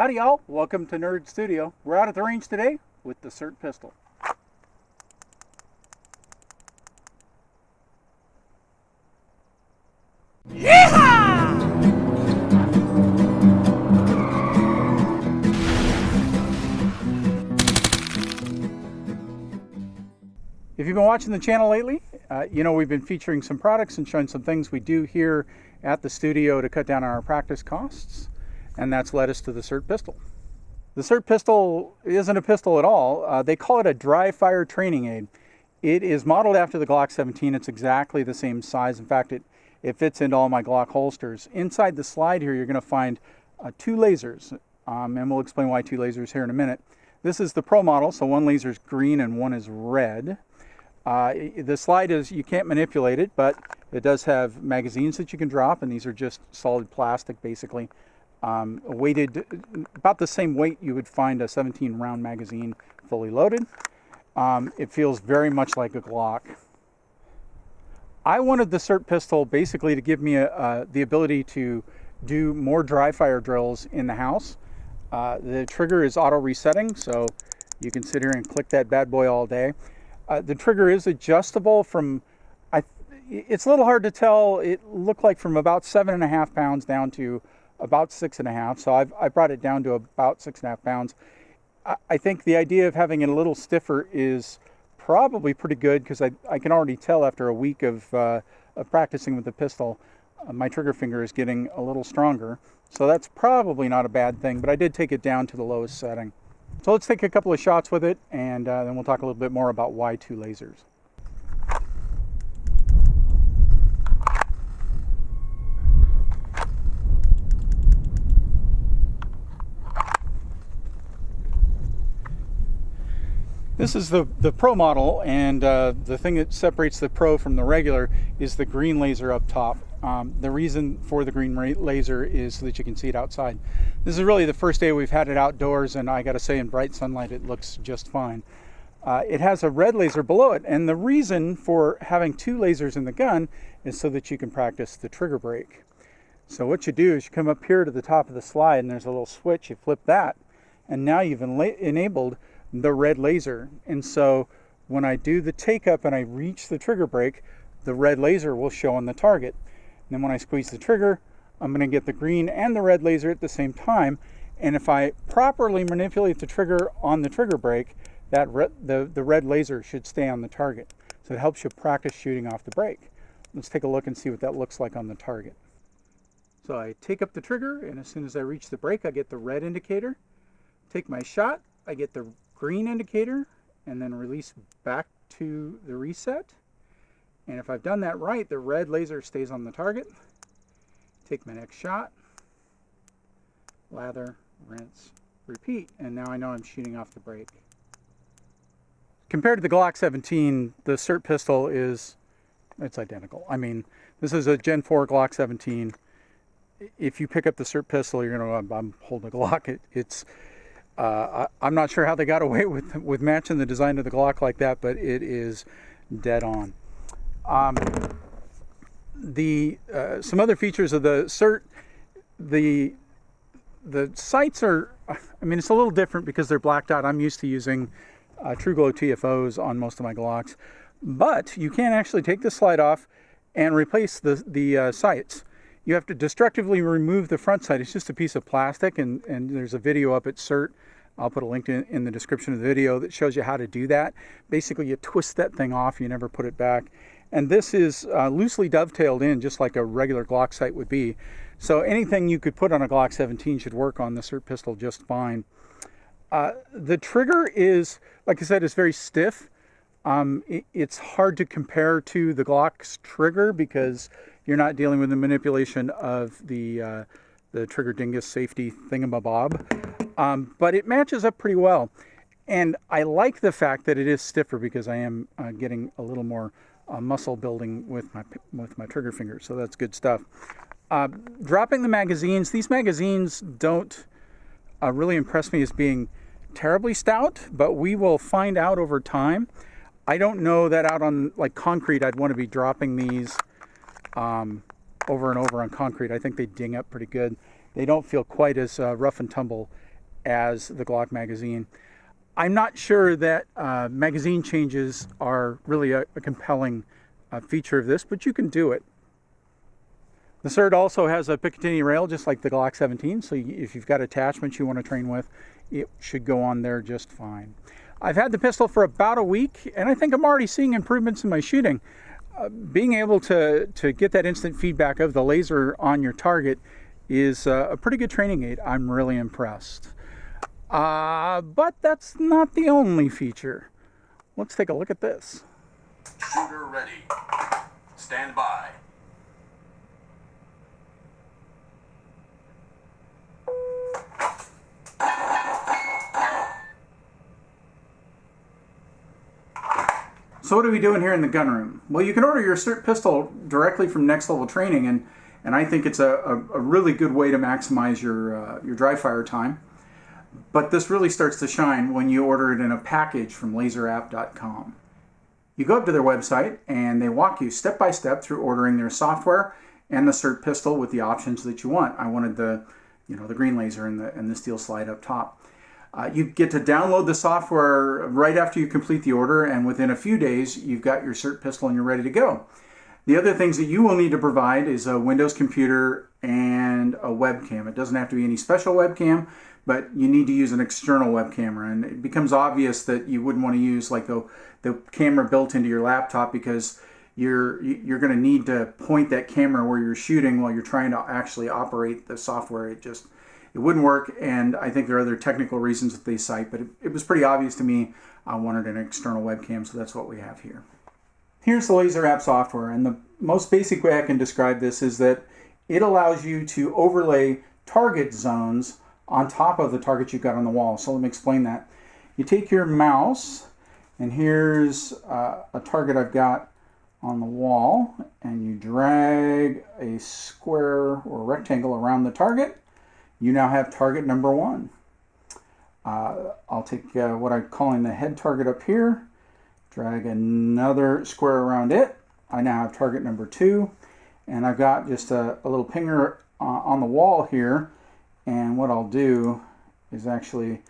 Howdy y'all, welcome to Nerd Studio. We're out at the range today with the SIRT pistol. Yeehaw! If you've been watching the channel lately, you know we've been featuring some products and showing some things we do here at the studio to cut down on our practice costs. And that's led us to the SIRT pistol. The SIRT pistol isn't a pistol at all. They call it a dry fire training aid. It is modeled after the Glock 17. It's exactly the same size. In fact, it fits into all my Glock holsters. Inside the slide here, you're going to find two lasers, and we'll explain why two lasers here in a minute. This is the Pro model, so one laser is green and one is red. The slide is, you can't manipulate it, but it does have magazines that you can drop, and these are just solid plastic basically. Weighted about the same weight you would find a 17 round magazine fully loaded. It feels very much like a Glock. I wanted the SIRT pistol basically to give me the ability to do more dry fire drills in the house. The trigger is auto resetting, so you can sit here and click that bad boy all day. The trigger is adjustable from, it's a little hard to tell. It looked like from about 7.5 pounds down to about 6.5, so I brought it down to about 6.5 pounds. I think the idea of having it a little stiffer is probably pretty good, because I can already tell after a week of practicing with the pistol, my trigger finger is getting a little stronger. So that's probably not a bad thing, but I did take it down to the lowest setting. So let's take a couple of shots with it, and then we'll talk a little bit more about why two lasers. This is the Pro model, and the thing that separates the Pro from the regular is the green laser up top. The reason for the green laser is so that you can see it outside. This is really the first day we've had it outdoors, and I gotta say, in bright sunlight it looks just fine. It has a red laser below it, and the reason for having two lasers in the gun is so that you can practice the trigger brake. So what you do is you come up here to the top of the slide, and there's a little switch. You flip that, and now you've enabled the red laser. And so when I do the take up and I reach the trigger brake, the red laser will show on the target. And then when I squeeze the trigger, I'm going to get the green and the red laser at the same time. And if I properly manipulate the trigger on the trigger brake, the red laser should stay on the target. So it helps you practice shooting off the brake. Let's take a look and see what that looks like on the target. So I take up the trigger, and as soon as I reach the brake, I get the red indicator. Take my shot, I get the green indicator, and then release back to the reset. And if I've done that right, the red laser stays on the target. Take my next shot, lather, rinse, repeat, and now I know I'm shooting off the brake. Compared to the Glock 17, the SIRT pistol it's identical. I mean, this is a Gen 4 Glock 17. If you pick up the SIRT pistol, you're gonna know I'm holding a Glock. I'm not sure how they got away with matching the design of the Glock like that, but it is dead on. Some other features of the SIRT, the sights are, I mean, it's a little different because they're blacked out. I'm used to using True Glow TFOs on most of my Glocks, but you can actually take the slide off and replace the sights. You have to destructively remove the front sight. It's just a piece of plastic, and there's a video up at SIRT. I'll put a link in the description of the video that shows you how to do that. Basically, you twist that thing off, you never put it back. And this is loosely dovetailed in, just like a regular Glock sight would be. So anything you could put on a Glock 17 should work on the SIRT pistol just fine. The trigger is, like I said, is very stiff. It's hard to compare to the Glock's trigger because you're not dealing with the manipulation of the trigger dingus safety thingamabob. But it matches up pretty well. And I like the fact that it is stiffer because I am getting a little more muscle building with my trigger finger. So that's good stuff. Dropping the magazines. These magazines don't really impress me as being terribly stout, but we will find out over time. I don't know that out on like concrete I'd want to be dropping these over and over on concrete. I think they ding up pretty good. They don't feel quite as rough and tumble as the Glock magazine. I'm not sure that magazine changes are really a compelling feature of this, but you can do it. The SIRT also has a Picatinny rail, just like the Glock 17, so if you've got attachments you want to train with, it should go on there just fine. I've had the pistol for about a week, and I think I'm already seeing improvements in my shooting. Being able to get that instant feedback of the laser on your target is a pretty good training aid. I'm really impressed. But that's not the only feature. Let's take a look at this. Shooter ready. Stand by. So what are we doing here in the gun room? Well, you can order your SIRT pistol directly from Next Level Training, and I think it's a really good way to maximize your dry fire time. But this really starts to shine when you order it in a package from LaserApp.com. You go up to their website and they walk you step by step through ordering their software and the SIRT pistol with the options that you want. I wanted the green laser and the steel slide up top. You get to download the software right after you complete the order, and within a few days you've got your SIRT pistol and you're ready to go. The other things that you will need to provide is a Windows computer and a webcam. It doesn't have to be any special webcam, but you need to use an external web camera, and it becomes obvious that you wouldn't want to use like the camera built into your laptop, because you're going to need to point that camera where you're shooting while you're trying to actually operate the software. It wouldn't work, and I think there are other technical reasons that they cite, but it was pretty obvious to me I wanted an external webcam, so that's what we have here. Here's the LaserApp software, and the most basic way I can describe this is that it allows you to overlay target zones on top of the targets you've got on the wall. So let me explain that. You take your mouse, and here's a target I've got on the wall, and you drag a square or rectangle around the target. You now have target number 1. I'll take what I'm calling the head target up here, drag another square around it. I now have target number 2, and I've got just a little pinger on the wall here, and what I'll do is actually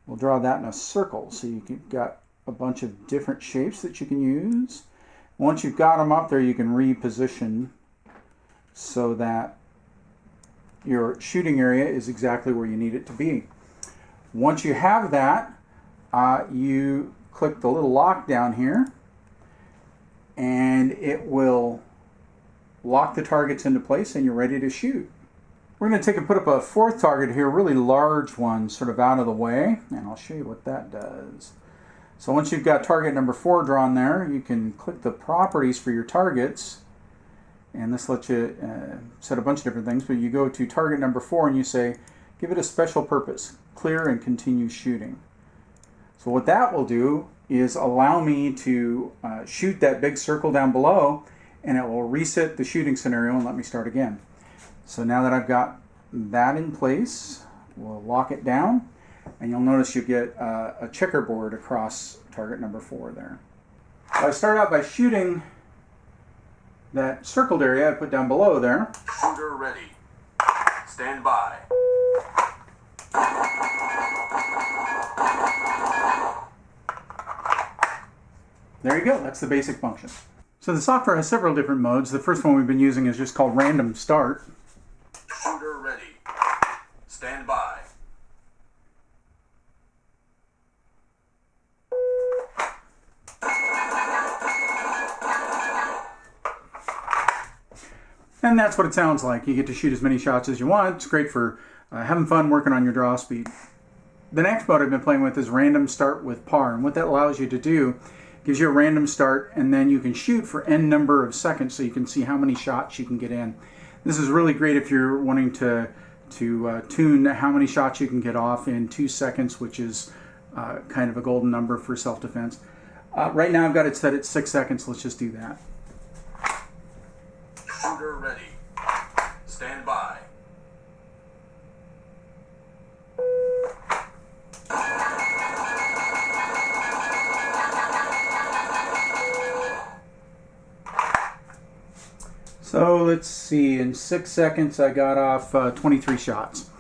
we'll draw that in a circle, so you've got a bunch of different shapes that you can use. Once you've got them up there, you can reposition so that your shooting area is exactly where you need it to be. Once you have that, you click the little lock down here, and it will lock the targets into place, and you're ready to shoot. We're going to put up a 4th target here, a really large one, sort of out of the way, and I'll show you what that does. So once you've got target number 4 drawn there, you can click the properties for your targets, and this lets you set a bunch of different things, but you go to target number 4 and you say, give it a special purpose, clear and continue shooting. So what that will do is allow me to shoot that big circle down below, and it will reset the shooting scenario and let me start again. So now that I've got that in place, we'll lock it down, and you'll notice you get a checkerboard across target number 4 there. So I start out by shooting that circled area I put down below there. Shooter ready. Stand by. There you go, that's the basic function. So the software has several different modes. The first one we've been using is just called Random Start. Shooter ready. Stand by. And that's what it sounds like. You get to shoot as many shots as you want. It's great for having fun working on your draw speed. The next mode I've been playing with is Random Start with PAR, and what that allows you to do gives you a random start, and then you can shoot for n number of seconds, so you can see how many shots you can get in. This is really great if you're wanting to tune how many shots you can get off in 2 seconds, which is kind of a golden number for self-defense. Right now I've got it set at 6 seconds. Let's just do that. Shooter ready. Stand by. So let's see, in 6 seconds I got off 23 shots.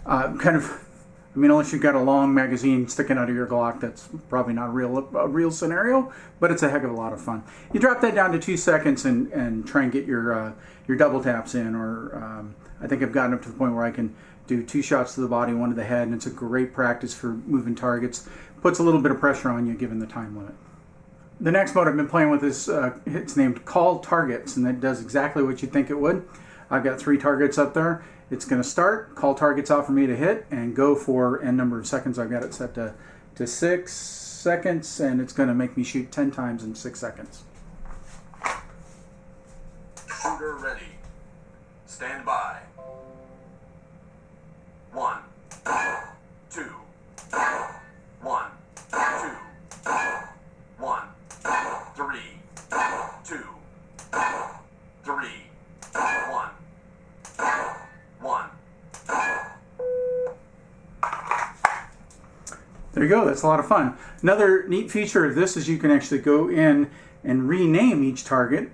Unless you've got a long magazine sticking out of your Glock, that's probably not a real scenario, but it's a heck of a lot of fun. You drop that down to 2 seconds and try and get your double taps in, or I think I've gotten up to the point where I can do 2 shots to the body, 1 to the head, and it's a great practice for moving targets. Puts a little bit of pressure on you given the time limit. The next mode I've been playing with is, it's named Call Targets, and it does exactly what you think it would. I've got 3 targets up there. It's going to start, call targets out for me to hit, and go for n number of seconds. I've got it set to 6 seconds, and it's going to make me shoot 10 times in 6 seconds. Shooter ready. Stand by. 1, 2, 1, 2, 1, 3, 2, 3, 1. 1. There you go, that's a lot of fun. Another neat feature of this is you can actually go in and rename each target.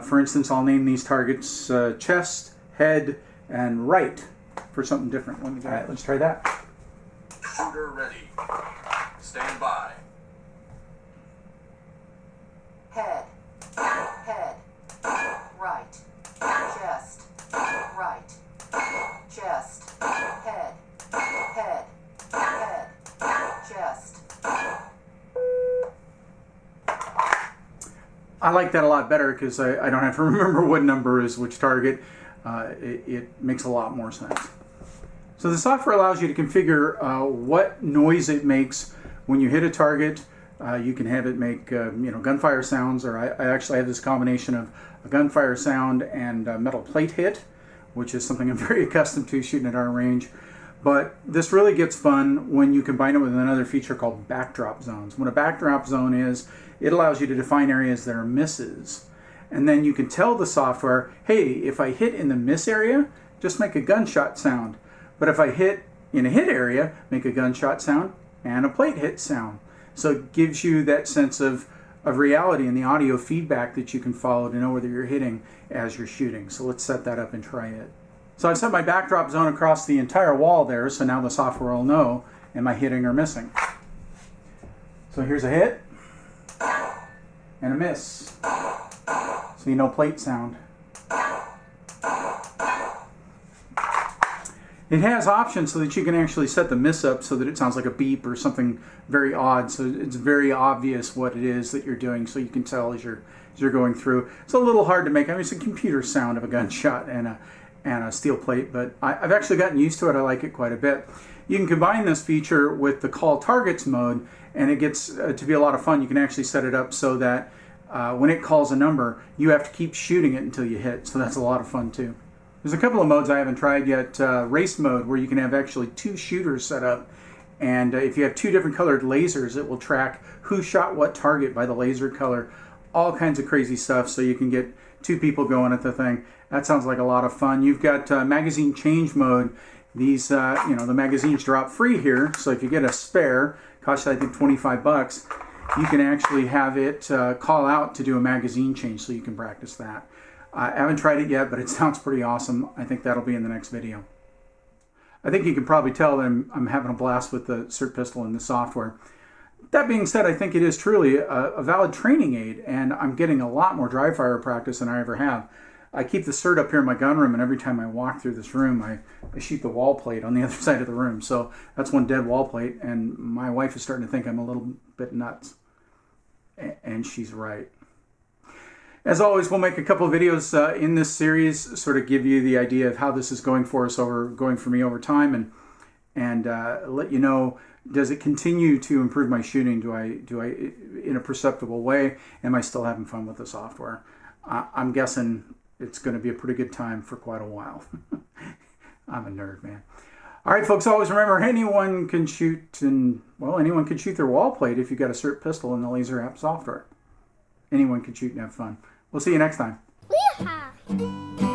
For instance, I'll name these targets chest, head, and right for something different. All right, let's try that. Shooter ready. Stand by. Head, head, right, chest, right, chest, head, head, head, chest. I like that a lot better because I don't have to remember what number is which target. It makes a lot more sense. So the software allows you to configure what noise it makes when you hit a target. You can have it make gunfire sounds, or I actually have this combination of a gunfire sound and a metal plate hit, which is something I'm very accustomed to shooting at our range. But this really gets fun when you combine it with another feature called backdrop zones. What a backdrop zone is, it allows you to define areas that are misses. And then you can tell the software, hey, if I hit in the miss area, just make a gunshot sound. But if I hit in a hit area, make a gunshot sound and a plate hit sound. So it gives you that sense of reality and the audio feedback that you can follow to know whether you're hitting as you're shooting. So let's set that up and try it. So I've set my backdrop zone across the entire wall there, so now the software will know, am I hitting or missing? So here's a hit and a miss. So you know plate sound. It has options so that you can actually set the miss up so that it sounds like a beep or something very odd. So it's very obvious what it is that you're doing, so you can tell as you're going through. It's a little hard to make. I mean, it's a computer sound of a gunshot and a steel plate, but I've actually gotten used to it. I like it quite a bit. You can combine this feature with the call targets mode, and it gets to be a lot of fun. You can actually set it up so that when it calls a number, you have to keep shooting it until you hit. So that's a lot of fun too. There's a couple of modes I haven't tried yet. Race mode, where you can have actually 2 shooters set up, and if you have 2 different colored lasers, it will track who shot what target by the laser color. All kinds of crazy stuff, so you can get 2 people going at the thing. That sounds like a lot of fun. You've got magazine change mode. These, the magazines drop free here, so if you get a spare, costs I think $25, you can actually have it call out to do a magazine change, so you can practice that. I haven't tried it yet, but it sounds pretty awesome. I think that'll be in the next video. I think you can probably tell that I'm having a blast with the SIRT pistol and the software. That being said, I think it is truly a valid training aid, and I'm getting a lot more dry fire practice than I ever have. I keep the SIRT up here in my gun room, and every time I walk through this room, I shoot the wall plate on the other side of the room. So that's one dead wall plate, and my wife is starting to think I'm a little bit nuts. And she's right. As always, we'll make a couple of videos in this series, sort of give you the idea of how this is going for me over time, and let you know, does it continue to improve my shooting? Do I in a perceptible way? Am I still having fun with the software? I'm guessing it's going to be a pretty good time for quite a while. I'm a nerd, man. All right, folks, always remember, anyone can shoot their wall plate if you've got a SIRT pistol and the L.A.S.R app software. Anyone can shoot and have fun. We'll see you next time. Yeehaw!